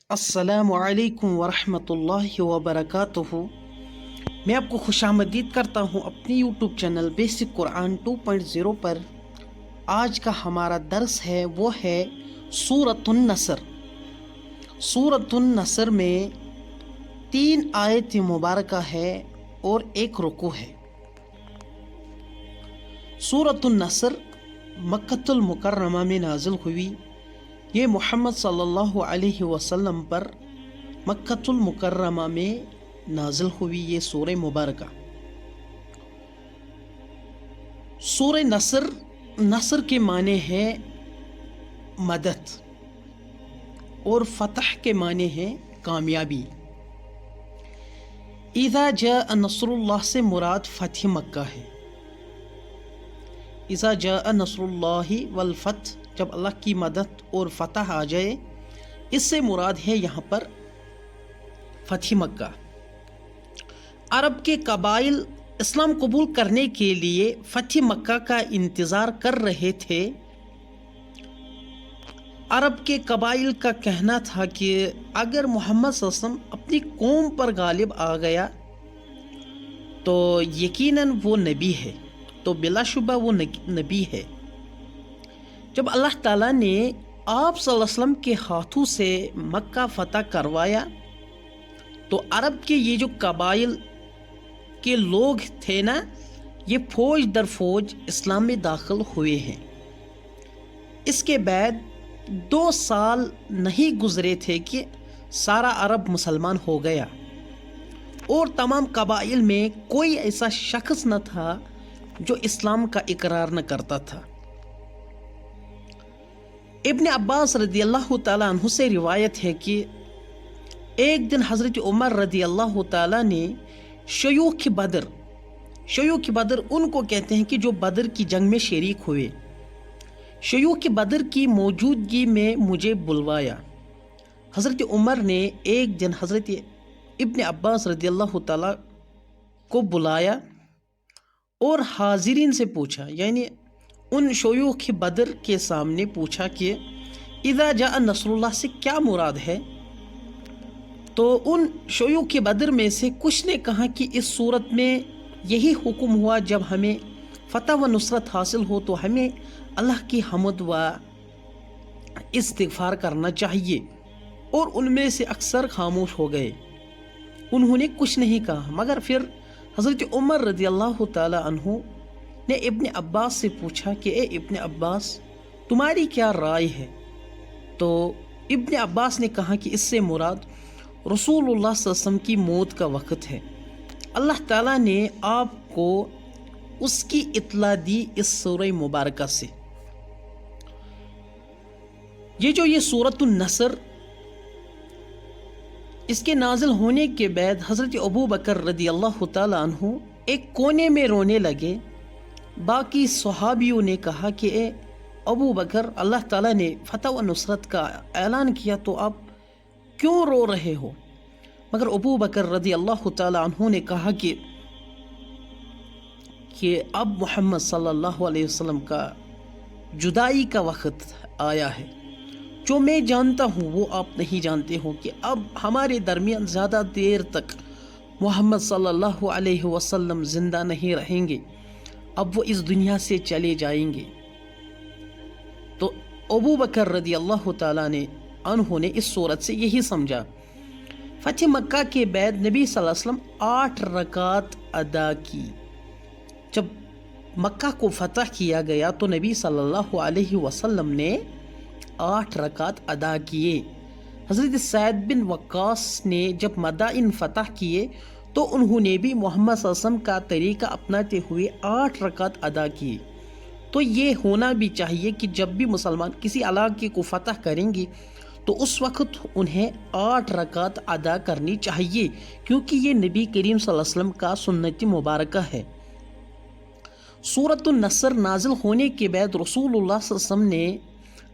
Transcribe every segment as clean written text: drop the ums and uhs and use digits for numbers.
السلام علیکم ورحمۃ اللہ وبرکاتہ۔ میں آپ کو خوش آمدید کرتا ہوں اپنی یوٹیوب چینل بیسک قرآن 2.0 پر۔ آج کا ہمارا درس ہے وہ ہے سورۃ النصر۔ سورۃ النصر میں 3 آیت مبارکہ ہے اور 1 رکوع ہے۔ سورۃ النصر مکۃ المکرمہ میں نازل ہوئی۔ یہ محمد صلی اللہ علیہ وسلم پر مکۃ المکرمہ میں نازل ہوئی یہ سورہ مبارکہ۔ سورہ نصر کے معنی ہے مدد اور فتح کے معنی ہے کامیابی۔ اذا جاء نصر اللہ سے مراد فتح مکہ ہے۔ اذا جاء نصر اللہ والفتح، جب اللہ کی مدد اور فتح آ جائے، اس سے مراد ہے یہاں پر فتح مکہ۔ عرب کے قبائل اسلام قبول کرنے کے لیے فتح مکہ کا انتظار کر رہے تھے۔ عرب کے قبائل کا کہنا تھا کہ اگر محمد صلی اللہ علیہ وسلم اپنی قوم پر غالب آ گیا تو یقیناً وہ نبی ہے، تو بلا شبہ وہ نبی ہے۔ جب اللہ تعالیٰ نے آپ صلی اللہ علیہ وسلم کے ہاتھوں سے مکہ فتح کروایا تو عرب کے یہ جو قبائل کے لوگ تھے نا، یہ فوج در فوج اسلام میں داخل ہوئے ہیں۔ اس کے بعد 2 سال نہیں گزرے تھے کہ سارا عرب مسلمان ہو گیا، اور تمام قبائل میں کوئی ایسا شخص نہ تھا جو اسلام کا اقرار نہ کرتا تھا۔ ابن عباس رضی اللہ تعالیٰ عنہ سے روایت ہے کہ ایک دن حضرت عمر رضی اللہ تعالیٰ نے شیوخ بدر ان کو کہتے ہیں کہ جو بدر کی جنگ میں شریک ہوئے، شیوخ بدر کی موجودگی میں مجھے بلوایا۔ حضرت عمر نے ایک دن حضرت ابن عباس رضی اللہ تعالیٰ کو بلایا اور حاضرین سے پوچھا، یعنی ان شیوخ بدر کے سامنے پوچھا کہ اذا جاء نصر اللہ سے کیا مراد ہے؟ تو ان شیوخ بدر میں سے کچھ نے کہا کہ اس صورت میں یہی حکم ہوا، جب ہمیں فتح و نصرت حاصل ہو تو ہمیں اللہ کی حمد و استغفار کرنا چاہیے، اور ان میں سے اکثر خاموش ہو گئے، انہوں نے کچھ نہیں کہا۔ مگر پھر حضرت عمر رضی اللہ تعالی عنہ نے ابن عباس سے پوچھا کہ اے ابن عباس، تمہاری کیا رائے ہے؟ تو ابن عباس نے کہا کہ اس سے مراد رسول اللہ صلی اللہ علیہ وسلم کی موت کا وقت ہے۔ اللہ تعالیٰ نے آپ کو اس کی اطلاع دی اس سورہ مبارکہ سے۔ یہ سورۃ النصر، اس کے نازل ہونے کے بعد حضرت ابو بکر رضی اللہ تعالیٰ عنہ ایک کونے میں رونے لگے۔ باقی صحابیوں نے کہا کہ اے ابو بکر، اللہ تعالیٰ نے فتح و نصرت کا اعلان کیا تو آپ کیوں رو رہے ہو؟ مگر ابو بکر رضی اللہ تعالیٰ عنہ نے کہا کہ اب محمد صلی اللہ علیہ وسلم کا جدائی کا وقت آیا ہے۔ جو میں جانتا ہوں وہ آپ نہیں جانتے ہو کہ اب ہمارے درمیان زیادہ دیر تک محمد صلی اللہ علیہ وسلم زندہ نہیں رہیں گے، اب وہ اس دنیا سے چلے جائیں گے۔ تو ابو بکر رضی اللہ تعالیٰ عنہ نے اس صورت سے یہی سمجھا۔ فتح مکہ کے بعد نبی صلی اللہ علیہ وسلم 8 رکعت ادا کی۔ جب مکہ کو فتح کیا گیا تو نبی صلی اللہ علیہ وسلم نے 8 رکعت ادا کیے۔ حضرت سعد بن وقاص نے جب مدائن فتح کیے تو انہوں نے بھی محمد صلی اللہ علیہ وسلم کا طریقہ اپناتے ہوئے 8 رکعت ادا کیے۔ تو یہ ہونا بھی چاہیے کہ جب بھی مسلمان کسی علاقے کو فتح کریں گے تو اس وقت انہیں 8 رکعت ادا کرنی چاہیے، کیونکہ یہ نبی کریم صلی اللہ علیہ وسلم کا سنت مبارکہ ہے۔ سورۃ النصر نازل ہونے کے بعد رسول اللہ صلی اللہ علیہ وسلم نے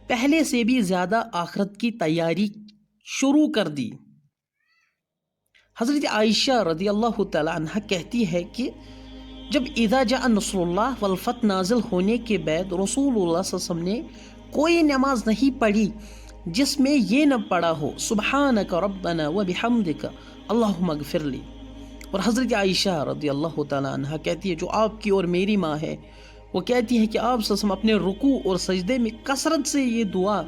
پہلے سے بھی زیادہ آخرت کی تیاری شروع کر دی۔ حضرت عائشہ رضی اللہ تعالی عنہ کہتی ہے کہ جب اذا جاء نصر اللہ والفتح نازل ہونے کے بعد رسول اللہ صلی اللہ علیہ وسلم نے کوئی نماز نہیں پڑھی جس میں یہ نہ پڑا ہو سبحانک ربنا و بحمدک اللہم اغفر لی۔ اور حضرت عائشہ رضی اللہ تعالیٰ عنہ کہتی ہے، جو آپ کی اور میری ماں ہے، وہ کہتی ہے کہ آپ صلی اللہ علیہ وسلم اپنے رکوع اور سجدے میں کثرت سے یہ دعا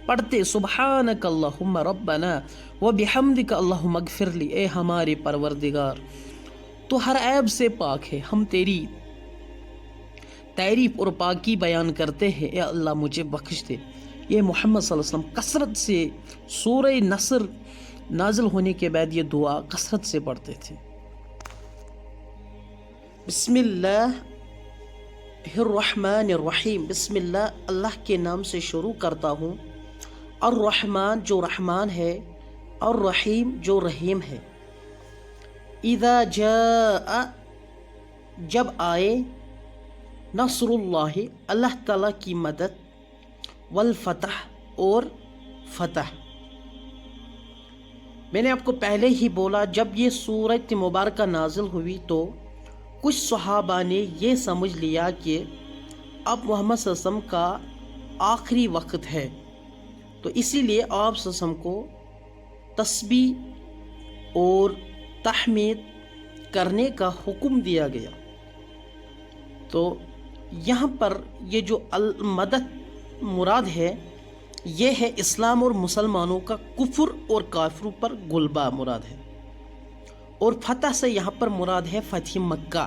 پڑھتے، سبحانک اللہم ربنا و بحمدک اللہم اغفر لی، اے ہمارے پروردگار تو ہر عیب سے پاک ہے، ہم تیری تعریف اور پاکی بیان کرتے ہیں، اے اللہ مجھے بخش دے۔ یہ محمد صلی اللہ علیہ وسلم کثرت سے سورہ نصر نازل ہونے کے بعد یہ دعا کثرت سے پڑھتے تھے۔ بسم اللہ الرحمن الرحیم، بسم اللہ اللہ کے نام سے شروع کرتا ہوں، الرحمن جو رحمان ہے، الرحیم جو رحیم ہے۔ اذا جاء جب آئے، نصر اللہ اللہ تعالیٰ کی مدد، والفتح اور فتح۔ میں نے آپ کو پہلے ہی بولا جب یہ سورۃ مبارکہ نازل ہوئی تو کچھ صحابہ نے یہ سمجھ لیا کہ اب محمد صلی اللہ علیہ وسلم کا آخری وقت ہے، تو اسی لیے آپ صلی اللہ علیہ وسلم کو تسبیح اور تحمید کرنے کا حکم دیا گیا۔ تو یہاں پر یہ جو المدد مراد ہے، یہ ہے اسلام اور مسلمانوں کا کفر اور کافروں پر غلبہ مراد ہے، اور فتح سے یہاں پر مراد ہے فتح مکہ۔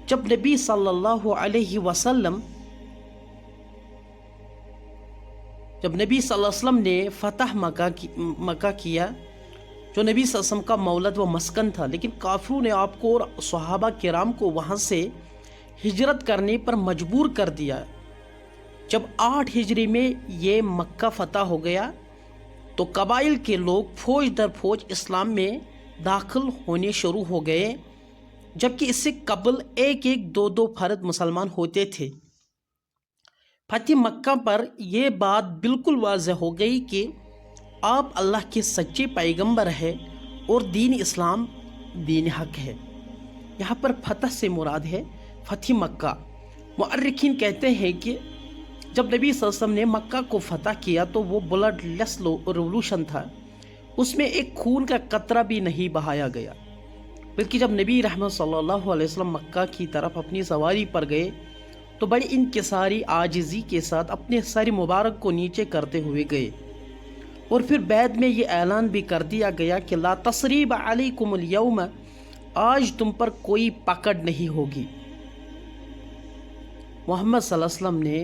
جب نبی صلی اللہ علیہ وسلم نے فتح مکہ کیا، جو نبی صلی اللہ علیہ وسلم کا مولد و مسکن تھا، لیکن کافروں نے آپ کو اور صحابہ کرام کو وہاں سے ہجرت کرنے پر مجبور کر دیا۔ جب 8 ہجری میں یہ مکہ فتح ہو گیا تو قبائل کے لوگ فوج در فوج اسلام میں داخل ہونے شروع ہو گئے، جبکہ اس سے قبل 1-2 فرد مسلمان ہوتے تھے۔ فتح مکہ پر یہ بات بالکل واضح ہو گئی کہ آپ اللہ کے سچے پیغمبر ہیں اور دین اسلام دین حق ہے۔ یہاں پر فتح سے مراد ہے فتح مکہ۔ مؤرخین کہتے ہیں کہ جب نبی صلی اللہ علیہ وسلم نے مکہ کو فتح کیا تو وہ بلڈ لیس ریولوشن تھا، اس میں ایک خون کا قطرہ بھی نہیں بہایا گیا، بلکہ جب نبی رحمت صلی اللہ علیہ وسلم مکہ کی طرف اپنی سواری پر گئے تو بڑی انکساری عاجزی کے ساتھ اپنے سر مبارک کو نیچے کرتے ہوئے گئے، اور پھر بعد میں یہ اعلان بھی کر دیا گیا کہ لا تثریب علیکم اليوم، آج تم پر کوئی پکڑ نہیں ہوگی۔ محمد صلی اللہ علیہ وسلم نے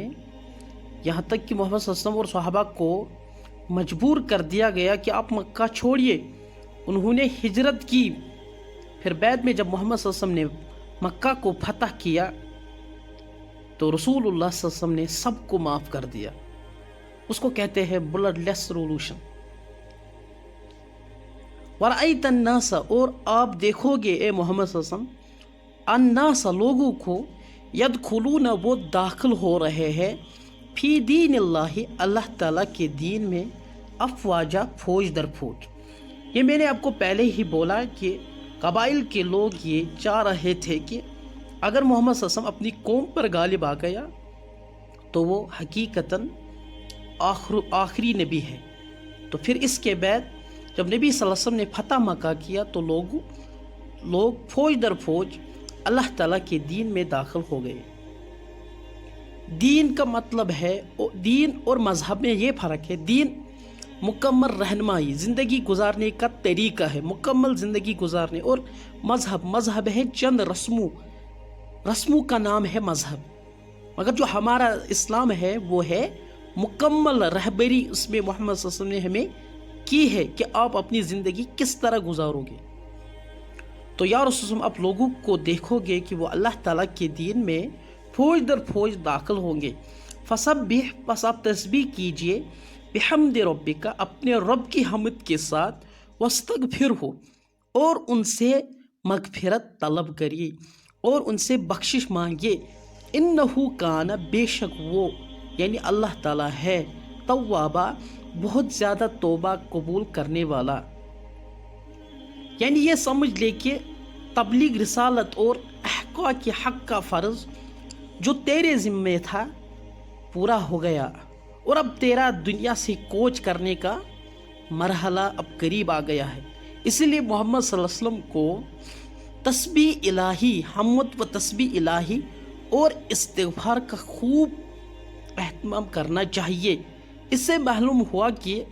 یہاں تک کہ محمد صلی اللہ علیہ وسلم اور صحابہ کو مجبور کر دیا گیا کہ آپ مکہ چھوڑیے، انہوں نے ہجرت کی۔ پھر بعد میں جب محمد صلی اللہ علیہ وسلم نے مکہ کو فتح کیا تو رسول اللہ صلی اللہ علیہ وسلم نے سب کو معاف کر دیا، اس کو کہتے ہیں بلڈ لیس ریولوشن۔ وَرَأَيْتَ النَّاسَ، اور آپ دیکھو گے اے محمد صلی اللہ علیہ وسلم، الناس لوگوں کو، یدخلون وہ داخل ہو رہے ہیں، فی دین اللہ اللہ تعالیٰ کے دین میں، افواجہ فوج در فوج۔ یہ میں نے آپ کو پہلے ہی بولا کہ قبائل کے لوگ یہ چاہ رہے تھے کہ اگر محمد صلی اللہ علیہ وسلم اپنی قوم پر غالب آ گیا تو وہ حقیقتاً آخری نبی ہے۔ تو پھر اس کے بعد جب نبی صلی اللہ علیہ وسلم نے فتح مکہ کیا تو لوگ فوج در فوج اللہ تعالیٰ کے دین میں داخل ہو گئے۔ دین کا مطلب ہے، دین اور مذہب میں یہ فرق ہے، دین مکمل رہنمائی، زندگی گزارنے کا طریقہ ہے، مکمل زندگی گزارنے، اور مذہب ہے چند رسموں کا نام ہے مذہب، مگر جو ہمارا اسلام ہے وہ ہے مکمل رہبری، اس میں محمد صلی اللہ علیہ وسلم نے ہمیں کی ہے کہ آپ اپنی زندگی کس طرح گزارو گے۔ تو یا رسول اللہ آپ لوگوں کو دیکھو گے کہ وہ اللہ تعالیٰ کے دین میں فوج در فوج داخل ہوں گے۔ فسبح، پس آپ تسبیح کیجئے، بحمد ربک، اپنے رب کی حمد کے ساتھ، واستغفرہ، اور ان سے مغفرت طلب کریے اور ان سے بخشش مانگیے، انہ کان، بے شک وہ یعنی اللہ تعالیٰ ہے، توابا، بہت زیادہ توبہ قبول کرنے والا۔ یعنی یہ سمجھ لے کہ تبلیغ رسالت اور احقاق کے حق کا فرض جو تیرے ذمے تھا پورا ہو گیا، اور اب تیرا دنیا سے کوچ کرنے کا مرحلہ اب قریب آ گیا ہے. اسی لیے محمد صلی اللہ علیہ وسلم کو تسبیح الہی، حمد و تسبیح الہی اور استغفار کا خوب اہتمام کرنا چاہیے. اس سے معلوم ہوا کہ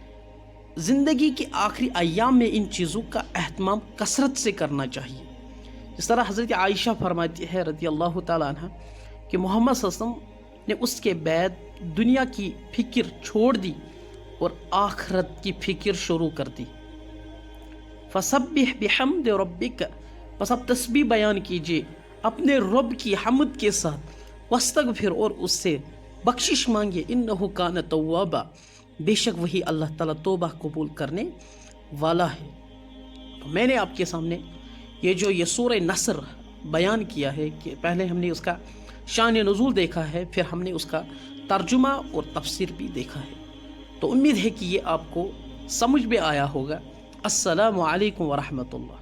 زندگی کے آخری ایام میں ان چیزوں کا اہتمام کثرت سے کرنا چاہیے. جس طرح حضرت عائشہ فرماتی ہے رضی اللہ تعالیٰ عنہ کہ محمد صلی اللہ علیہ وسلم نے اس کے بعد دنیا کی فکر چھوڑ دی اور آخرت کی فکر شروع کر دی. فسبح بحمد ربک، بس اب تسبیح بیان کیجیے اپنے رب کی حمد کے ساتھ، واستغفر، اور اس سے بخشش مانگے، انہ کان توابا، بے شک وہی اللہ تعالیٰ توبہ قبول کرنے والا ہے. تو میں نے آپ کے سامنے یہ سورہ نصر بیان کیا ہے کہ پہلے ہم نے اس کا شان نزول دیکھا ہے، پھر ہم نے اس کا ترجمہ اور تفسیر بھی دیکھا ہے. تو امید ہے کہ یہ آپ کو سمجھ میں آیا ہوگا. السلام علیکم ورحمۃ اللہ.